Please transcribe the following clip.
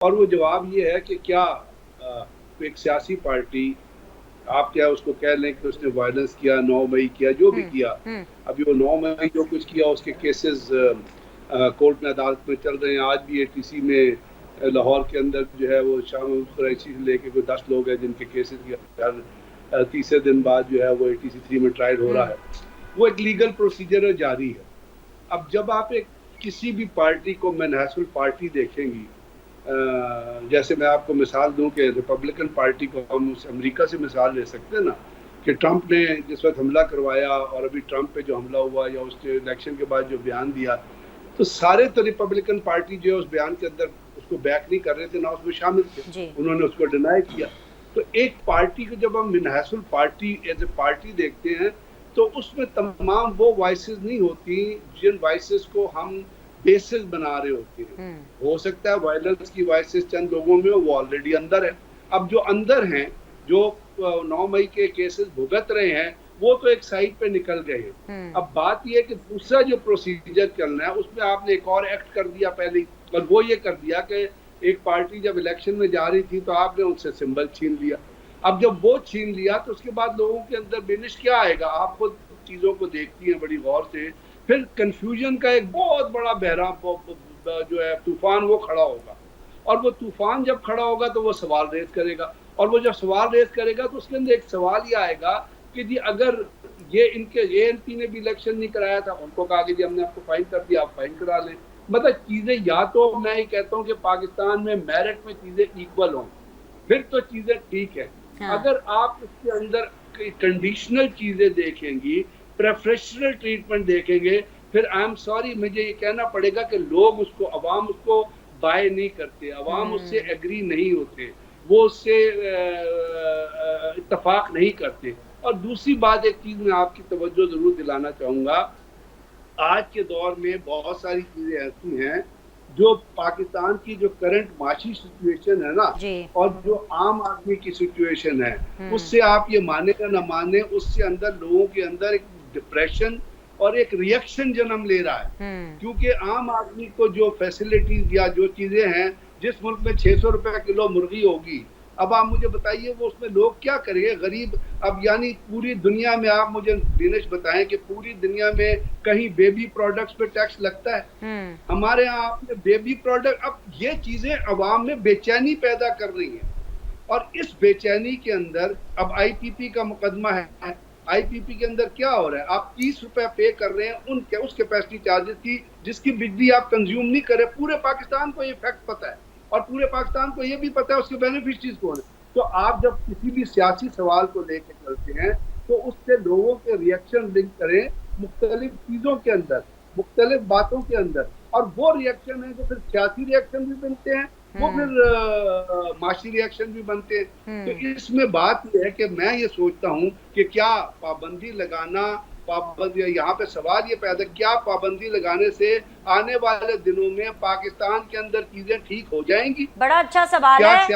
और वो जवाब ये है कि क्या एक सियासी पार्टी, आप क्या उसको कह लें कि उसने वायलेंस किया, 9 मई किया, जो भी किया, हम्म। अभी वो 9 मई जो कुछ किया उसके केसेस कोर्ट में, अदालत में चल रहे हैं। आज भी एटीसी में लाहौर के अंदर जो है वो शामिल कुरैशी से लेके कोई 10 लोग हैं जिनके केसेस हर तीसरे दिन बाद जो है वो एटीसी 3 में ट्रायल हो रहा है। वो एक लीगल प्रोसीजर जारी है। अब जब आप एक किसी भी पार्टी को मैनहसुल पार्टी देखेंगी, जैसे मैं आपको मिसाल दूं कि रिपब्लिकन पार्टी को हम उस अमेरिका से मिसाल ले सकते हैं ना, कि ट्रंप ने जिस वक्त हमला करवाया और अभी ट्रंप पे जो हमला हुआ या उसके इलेक्शन के बाद जो बयान दिया, तो सारे तो रिपब्लिकन पार्टी जो है उस बयान के अंदर उसको बैक नहीं कर रहे थे, ना उसमें शामिल थे, जी। उन्होंने उसको डिनाई किया। तो एक पार्टी को जब हम मिनहसुल पार्टी एज ए पार्टी देखते हैं, तो उसमें तमाम वो वॉइसेस नहीं होती जिन वॉइसेस को हम बेसिस बना रहे होते हैं। हो सकता है वायलेंस की वॉइसेस चंद लोगों में वो ऑलरेडी अंदर है। अब जो अंदर हैं, जो 9 मई के केसेस भुगत रहे हैं, वो तो एक साइड पे निकल गए हैं। अब बात यह है कि दूसरा जो प्रोसीजर चलना है उसमें आपने एक और एक्ट कर दिया पहले, और वो ये कर दिया कि एक पार्टी जब इलेक्शन में जा रही थी तो आपने उनसे सिंबल छीन लिया। अब जब वो छीन लिया तो उसके बाद लोगों के अंदर बेनिश क्या आएगा? आप खुद चीजों को देखती हैं बड़ी गौर से, फिर कंफ्यूजन का एक बहुत बड़ा बहरा जो है तूफान वो खड़ा होगा। और वो तूफान जब खड़ा होगा तो वो सवाल रेज करेगा, और वो जब सवाल रेज करेगा तो उसके अंदर एक सवाल ये आएगा कि जी अगर ये इनके एएनपी ने भी इलेक्शन नहीं कराया था, उनको कहा कि जी हमने आपको फाइन कर दिया, आप फाइन करा लें। मतलब चीजें, या तो मैं ये कहता हूँ कि पाकिस्तान में मेरिट में चीजें इक्वल हों, फिर तो चीजें ठीक है। हाँ। अगर आप इसके अंदर कंडीशनल चीजें देखेंगी, प्रेफरेंशियल ट्रीटमेंट देखेंगे, फिर आई एम सॉरी, मुझे ये कहना पड़ेगा कि लोग उसको, अवाम उसको बाय नहीं करते, अवाम उससे एग्री नहीं होते, वो उससे इत्तफाक नहीं करते। और दूसरी बात, एक चीज मैं आपकी तवज्जो जरूर दिलाना चाहूंगा, आज के दौर में बहुत सारी चीजें ऐसी हैं जो पाकिस्तान की जो करंट माशी सिचुएशन है ना, जी। और जो आम आदमी की सिचुएशन है, उससे आप ये माने या ना माने, उससे अंदर लोगों के अंदर एक डिप्रेशन और एक रिएक्शन जन्म ले रहा है। क्योंकि आम आदमी को जो फैसिलिटीज या जो चीजें हैं, जिस मुल्क में 600 रुपए किलो मुर्गी होगी, अब आप मुझे बताइए वो उसमें लोग क्या करेंगे, गरीब। अब यानी पूरी दुनिया में आप मुझे दिनेश बताएं कि पूरी दुनिया में कहीं बेबी प्रोडक्ट्स पे टैक्स लगता है? हमारे यहाँ आपने बेबी प्रोडक्ट, अब ये चीजें अवाम में बेचैनी पैदा कर रही हैं। और इस बेचैनी के अंदर अब आईपीपी का मुकदमा है। आईपीपी के अंदर क्या हो रहा है? आप 30 रुपए पे कर रहे हैं उस कैपेसिटी चार्जेस की जिसकी बिजली आप कंज्यूम नहीं कर रहे। पूरे पाकिस्तान को ये फैक्ट पता है, और पूरे पाकिस्तान को ये भी पता है उसके बेनिफिशरीज कौन है। तो आप जब किसी भी सियासी सवाल को लेकर चलते हैं तो उससे लोगों के रिएक्शन लिंक करें मुख्तलिफ चीजों के अंदर, मुख्तलिफ बातों के अंदर, और वो रिएक्शन है जो फिर सियासी रिएक्शन भी बनते हैं, वो फिर माशी रिएक्शन भी बनते हैं। तो इसमें बात यह है कि मैं ये सोचता हूँ कि क्या पाबंदी लगाना, पाबंदी, यहाँ पे सवाल ये पैदा, क्या पाबंदी लगाने से आने वाले दिनों में पाकिस्तान के अंदर चीजें ठीक हो जाएंगी? बड़ा अच्छा सवाल क्या है।